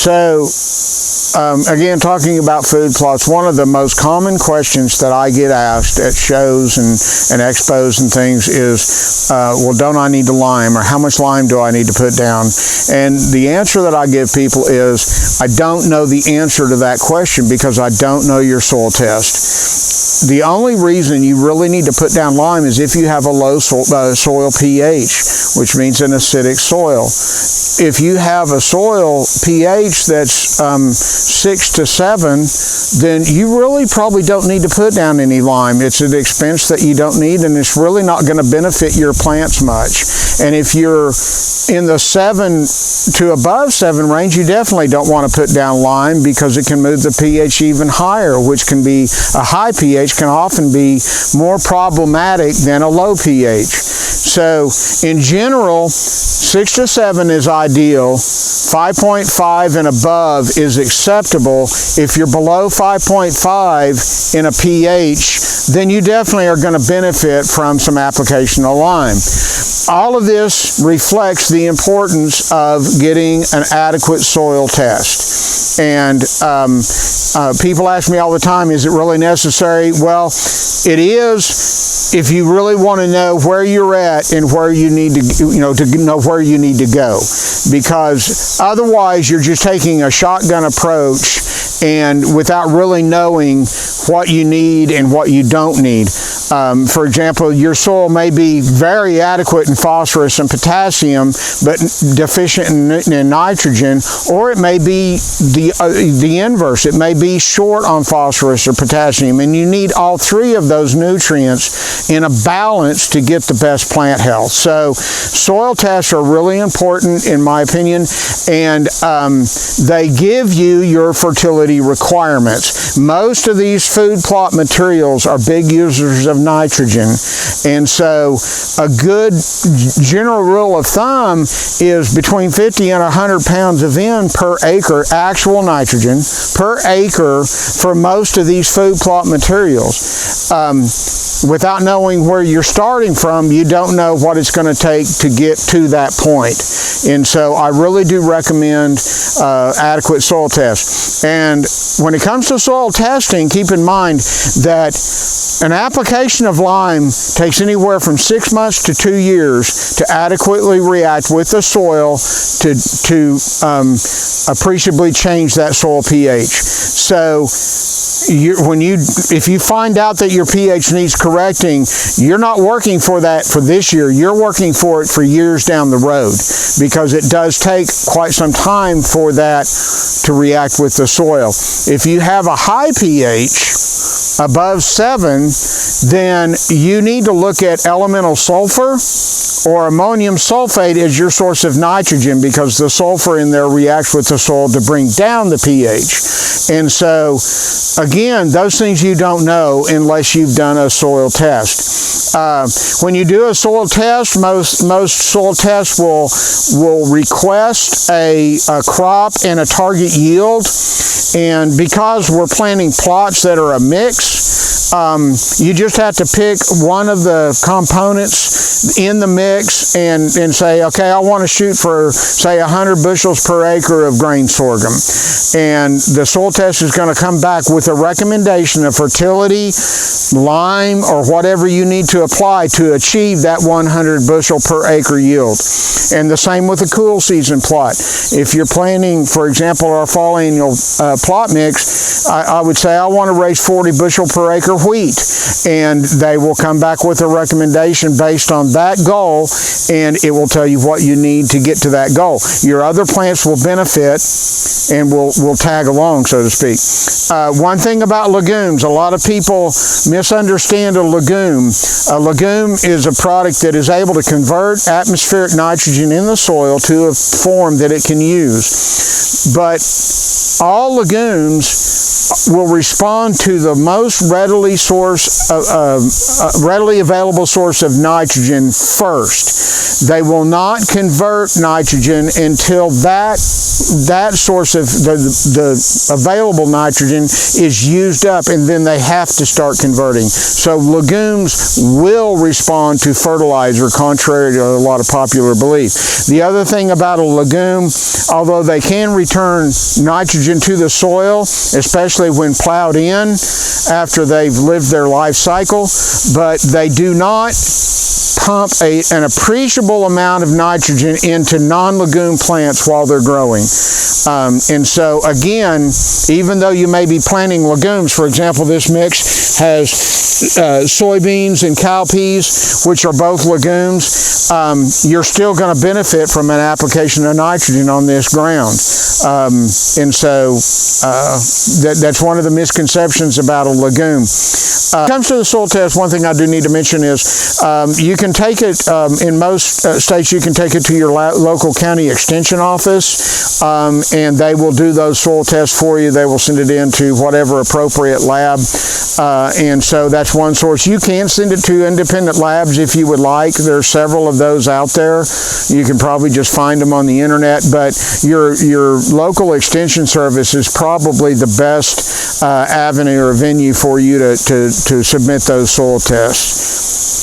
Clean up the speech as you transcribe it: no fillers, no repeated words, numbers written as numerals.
So, again, talking about food plots, one of the most common questions that I get asked at shows and expos and things is, well, don't I need to lime, or how much lime do I need to put down? And the answer that I give people is, I don't know the answer to that question because I don't know your soil test. The only reason you really need to put down lime is if you have a low soil pH, which means an acidic soil. If you have a soil pH that's 6 to 7, then you really probably don't need to put down any lime. It's an expense that you don't need, and it's really not going to benefit your plants much. And if you're in the 7 to above 7 range, you definitely don't want to put down lime because it can move the pH even higher, which can be a high pH can often be more problematic than a low pH. So in general, 6 to 7 is ideal. 5.5 and above is acceptable. If you're below 5.5 in a pH, then you definitely are going to benefit from some application of lime. All of this reflects the importance of getting an adequate soil test. And people ask me all the time, is it really necessary? Well, it is if you really want to know where you're at and where you need to, to know where you need to go. Because otherwise you're just taking a shotgun approach and without really knowing what you need and what you don't need. For example, your soil may be very adequate in phosphorus and potassium, but deficient in nitrogen, or it may be the inverse. It may be short on phosphorus or potassium, and you need all three of those nutrients in a balance to get the best plant health. So soil tests are really important, in my opinion, and they give you your fertility requirements. Most of these food plot materials are big users of nitrogen, and so a good general rule of thumb is between 50 and 100 pounds of N per acre, actual nitrogen per acre for most of these food plot materials. Without knowing where you're starting from, you don't know what it's going to take to get to that point. And so I really do recommend adequate soil tests. And when it comes to soil testing, keep in mind that an application of lime takes anywhere from 6 months to 2 years to adequately react with the soil to appreciably change that soil pH. So if you find out that your pH needs correcting, you're not working for that for this year. You're working for it for years down the road, because it does take quite some time for that to react with the soil. If you have a high pH above 7, then you need to look at elemental sulfur or ammonium sulfate as your source of nitrogen, because the sulfur in there reacts with the soil to bring down the pH. And so, again, those things you don't know unless you've done a soil test. When you do a soil test, most soil tests will request a crop and a target yield. And because we're planting plots that are a mix, you just have to pick one of the components in the mix and say, okay, I want to shoot for, say, 100 bushels per acre of grain sorghum. And the soil test is going to come back with a recommendation of fertility, lime, or whatever you need to apply to achieve that 100 bushel per acre yield. And the same with a cool season plot. If you're planting, for example, our fall annual plot mix, I would say I want to raise 40 bushel per acre wheat, and they will come back with a recommendation based on that goal, and it will tell you what you need to get to that goal. Your other plants will benefit and will tag along, so to speak. One thing about legumes, a lot of people misunderstand a legume. A legume is a product that is able to convert atmospheric nitrogen in the soil to a form that it can use. But all legumes will respond to the most readily available source of nitrogen first. first. They will not convert nitrogen until that source of the available nitrogen is used up, and then they have to start converting. So legumes will respond to fertilizer, contrary to a lot of popular belief. The other thing about a legume, although they can return nitrogen to the soil, especially when plowed in after they've lived their life cycle, but they do not pump an appreciable amount of nitrogen into non-legume plants while they're growing. And so again, even though you may be planting legumes, for example, this mix has soybeans and cowpeas, which are both legumes, you're still going to benefit from an application of nitrogen on this ground. And so that's one of the misconceptions about a legume. When it comes to the soil test, one thing I do need to mention is you can take it, in most states, you can take it to your local county extension office, and they will do those soil tests for you. They will send it in to whatever appropriate lab, and so that's one source. You can send it to independent labs if you would like. There's several of those out there. You can probably just find them on the internet, but your local extension service is probably the best avenue or venue for you to submit those soil tests.